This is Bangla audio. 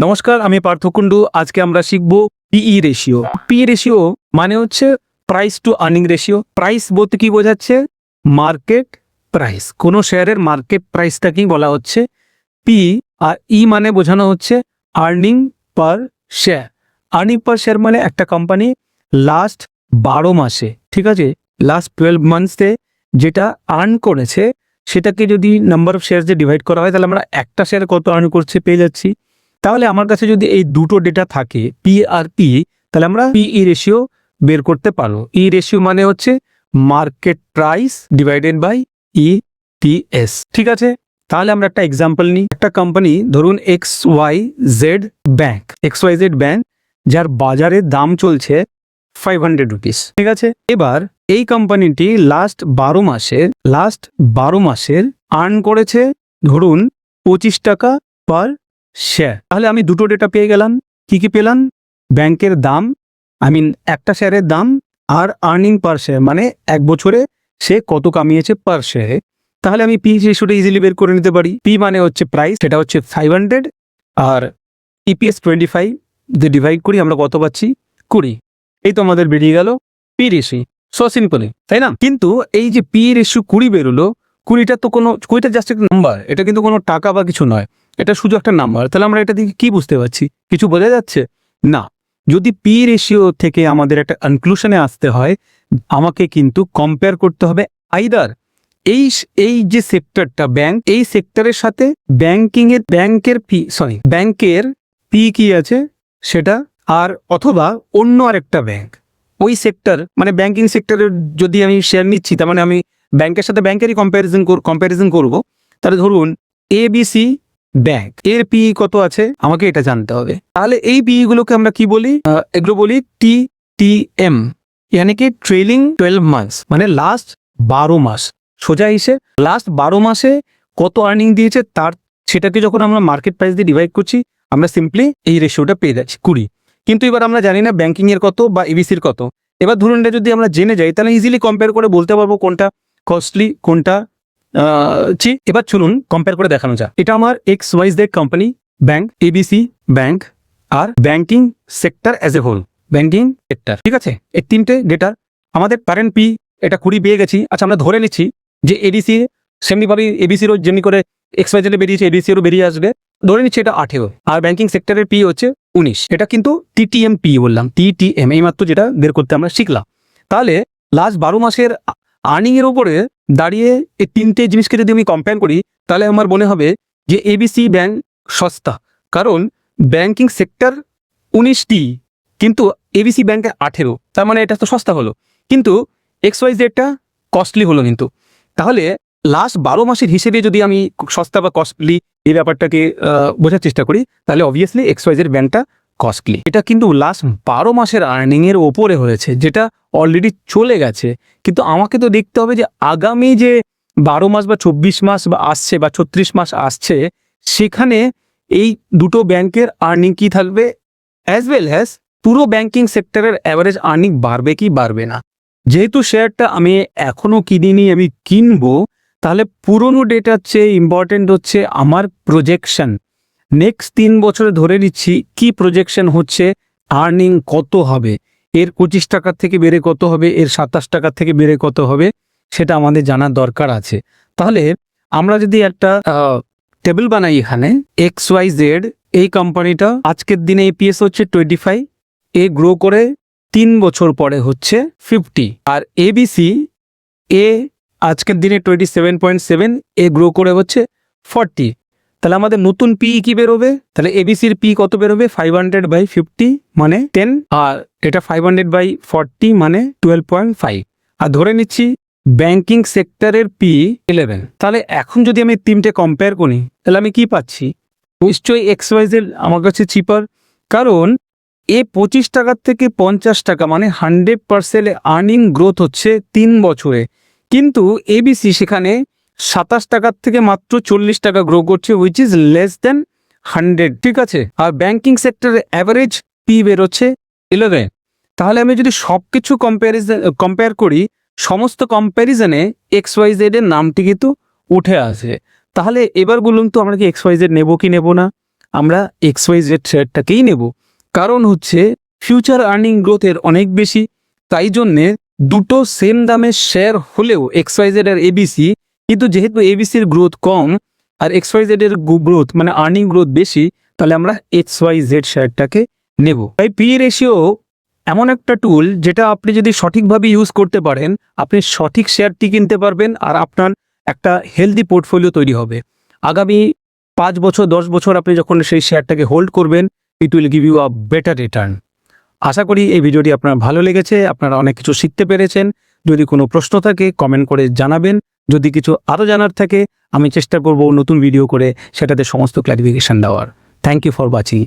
নমস্কার, আমি পার্থ কুণ্ডু। আজকে আমরা শিখব পিই রেশিও। পিই রেশিও মানে হচ্ছে price two earning ratio. Price বলতে কি বোঝাচ্ছে? Market price. কোনো শেয়ারের মার্কেট প্রাইসটাকেই বলা হচ্ছে পি। আর ই মানে বোঝানো হচ্ছে আর্নিং পার শেয়ার। আর্নিং পার শেয়ার মানে একটা কোম্পানি লাস্ট 12 মাসে, ঠিক আছে, লাস্ট 12 মান্থসে যেটা আর্ন করেছে সেটাকে যদি নাম্বার অফ শেয়ার যে ডিভাইড করা হয়, তাহলে আমরা একটা শেয়ার কত আর্ন করছে পেয়ে যাচ্ছি। তাহলে আমার কাছে যদি এই দুটো ডেটা থাকে, পি আর পি, তাহলে আমরা পিই রেশিও বের করতে পারবো। ই রেশিও মানে হচ্ছে market price divided by EPS, ঠিক আছে। তাহলে আমরা একটা এক্সাম্পল নিই। একটা কোম্পানি ধরুন XYZ ব্যাংক, যার বাজারের দাম চলছে 500 রুপিস, ঠিক আছে। এবার এই কোম্পানিটি লাস্ট 12 মাসের আর্ন করেছে ধরুন 25 টাকা পার শেয়ার। তাহলে আমি দুটো ডেটা পেয়ে গেলাম। কি কি পেলাম? ব্যাংকের দাম, একটা শেয়ারের দাম, আর আর্নিং পার শেয়ার মানে এক বছরে সে কত কামিয়েছে পার শেয়ারে। তাহলে আমি পি রেশিওটা ইজিলি বের করে নিতে পারি। পি মানে হচ্ছে প্রাইস, সেটা হচ্ছে 500, আর ইপিএস 25 দিয়ে ডিভাইড করি, আমরা কত পাচ্ছি? 20। এই তো আমাদের বেরিয়ে গেল পি রেশিও। সো সিম্পলি, তাই না? কিন্তু এই যে পি রেশিও 20 বেরোলো, 20টা জাস্ট একটা নাম্বার, এটা কিন্তু কোনো টাকা বা কিছু নয়, এটা শুধু একটা নাম্বার। তাহলে আমরা এটা দিকে কি বুঝতে পারছি? কিছু বোঝা যাচ্ছে না। যদি পি রেশিও থেকে আমাদের একটা কনক্লুশনে আসতে হয়, আমাকে কিন্তু কম্পেয়ার করতে হবে আইদার এই যে সেক্টরটা ব্যাংক, এই সেক্টরের সাথে ব্যাংকের পি কি আছে সেটা, আর অথবা অন্য আরেকটা ব্যাংক। ওই সেক্টর মানে ব্যাংকিং সেক্টরের যদি আমি শেয়ার নিচ্ছি, তার মানে আমি ব্যাংকের সাথে ব্যাংকেরই কম্প্যারিজন করব। তাহলে ধরুন ABC ব্যাংক, এর পি কত আছে আমাকে এটা জানতে হবে। তাহলে এই পি গুলোকে আমরা কি বলি? এগুলো বলি TTM, यानी कि ট্রেলিং 12 মান্থস, মানে লাস্ট 12 মাস। সোজা হিসেবে লাস্ট 12 মাসে কত আর্নিং দিয়েছে তার, সেটাকে যখন আমরা মার্কেট প্রাইস দিয়ে ডিভাইড করছি, আমরা সিম্পলি এই রেশিওটা পেয়ে যাচ্ছি 20। কিন্তু এবার আমরা জানি না ব্যাংকিং এর কত বা এবিসির কত। এবার ধরুন এটা যদি আমরা জেনে যাই, তাহলে ইজিলি কম্পেয়ার করে বলতে পারবো কোনটা কস্টলি, কোনটা এবার চলুন কম্পেয়ার করে দেখানো যায়। এটা আমার XYZ company bank, ABC bank, আর banking sector as a whole, banking sector, ঠিক আছে। এই তিনটে ডেটা আমাদের কারেন্ট পি এটা 20 পেয়ে গেছি। আচ্ছা, আমরা ধরে নিচ্ছি যে এডিসি সেমনিভাবে এবিসিরও যেমনি করে XYZ বেরিয়েছে, এডিসিরও বেরিয়ে আসবে। ধরে নিচ্ছি এটা 18, আর ব্যাংকিং সেক্টরের পি হচ্ছে 19। এটা কিন্তু TTM পি বললাম, TTM এইমাত্র যেটা বের করতে আমরা শিখলাম। তাহলে লাস্ট 12 মাসের আর্নিং এর উপরে দাঁড়িয়ে এই তিনটে জিনিসকে যদি আমি কম্পেয়ার করি, তাহলে আমার মনে হবে যে ABC ব্যাংক সস্তা, কারণ ব্যাংকিং সেক্টর 19টি কিন্তু ABC ব্যাংকে 18, তার মানে এটা তো সস্তা হলো। কিন্তু XYZটা কস্টলি হলো কিন্তু। তাহলে লাস্ট 12 মাসের হিসেবে যদি আমি সস্তা বা কস্টলি এই ব্যাপারটাকে বোঝার চেষ্টা করি, তাহলে অবভিয়াসলি XYZ ব্যাংকটা কস্টলি। এটা কিন্তু লাস্ট 12 মাসের আর্নিং এর ওপরে হয়েছে, যেটা অলরেডি চলে গেছে। কিন্তু আমাকে তো দেখতে হবে যে আগামী যে 12 মাস বা 24 মাস বা আসছে বা 36 মাস আসছে, সেখানে এই দুটো ব্যাংকের আর্নিং কি থাকবে, অ্যাজ ওয়েল অ্যাজ পুরো ব্যাংকিং সেক্টরের অ্যাভারেজ আর্নিং বাড়বে কি বাড়বে না। যেহেতু শেয়ারটা আমি এখনো কিনিনি, আমি কিনবো, তাহলে পুরনো ডেটার চেয়ে ইম্পর্টেন্ট হচ্ছে আমার প্রজেকশন। নেক্সট 3 বছরে ধরে নিচ্ছি কি প্রজেকশন হচ্ছে, আর্নিং কত হবে, এর 25 টাকার থেকে বেড়ে কত হবে, এর 27 টাকার থেকে বেড়ে কত হবে, সেটা আমাদের জানার দরকার আছে। তাহলে আমরা যদি একটা টেবিল বানাই, এখানে XYZ এই কোম্পানিটা আজকের দিনে EPS হচ্ছে 25, এ গ্রো করে 3 বছর পরে হচ্ছে 50, আর ABC আজকের দিনে 27.7, এ গ্রো করে হচ্ছে 40। তাহলে আমাদের নতুন পি কি বেরোবে? তাহলে এবিসির পি কত বেরোবে? 500/50 মানে 10, আর এটা 500/40 মানে 12.5। আর ধরে নিচ্ছি ব্যাংকিং সেক্টরের পি 11। তাহলে এখন যদি আমি তিনটে কম্পেয়ার করি, তাহলে আমি কি পাচ্ছি? নিশ্চয়ই XYZ আমার কাছে চিপার, কারণ 25 টাকার থেকে 50 টাকা মানে 100% আর্নিং গ্রোথ হচ্ছে 3 বছরে। কিন্তু ABC সেখানে 27 টাকার থেকে মাত্র 40 টাকা গ্রো করছে, উইচ ইজ লেস দেন 100, ঠিক আছে। আর ব্যাংকিং সেক্টরের অ্যাভারেজ পি বেরোচ্ছে 11। তাহলে আমি যদি সব কিছু কম্পেয়ার করি, সমস্ত কম্প্যারিজনে XYZ এর নামটি কিন্তু উঠে আসে। তাহলে এবার বলুন তো আমরা কি XYZ নেব কি নেব না? আমরা XYZ শেয়ারটাকেই নেব। কারণ হচ্ছে ফিউচার আর্নিং গ্রোথের অনেক বেশি, তাই জন্যে দুটো সেম দামের শেয়ার হলেও XYZ আর ABC, কিন্তু যেহেতু ABCর গ্রোথ কম আর XYZ এর গ্রোথ মানে আর্নিং গ্রোথ বেশি, তাহলে আমরা XYZ শেয়ারটাকে নেব। তাই পি রেশিও এমন একটা টুল যেটা আপনি যদি সঠিকভাবে ইউজ করতে পারেন, আপনি সঠিক শেয়ারটি কিনতে পারবেন আর আপনার একটা হেলদি পোর্টফোলিও তৈরি হবে। আগামী 5 বছর 10 বছর আপনি যখন সেই শেয়ারটাকে হোল্ড করবেন, it will give you a better return. আশা করি এই ভিডিওটি আপনার ভালো লেগেছে, আপনারা অনেক কিছু শিখতে পেরেছেন। যদি কোনো প্রশ্ন থাকে কমেন্ট করে জানাবেন, যদি কিছু আরও জানার থাকে আমি চেষ্টা করব নতুন ভিডিও করে সেটাতে সমস্ত ক্লারিফিকেশন দেওয়ার। Thank you for watching.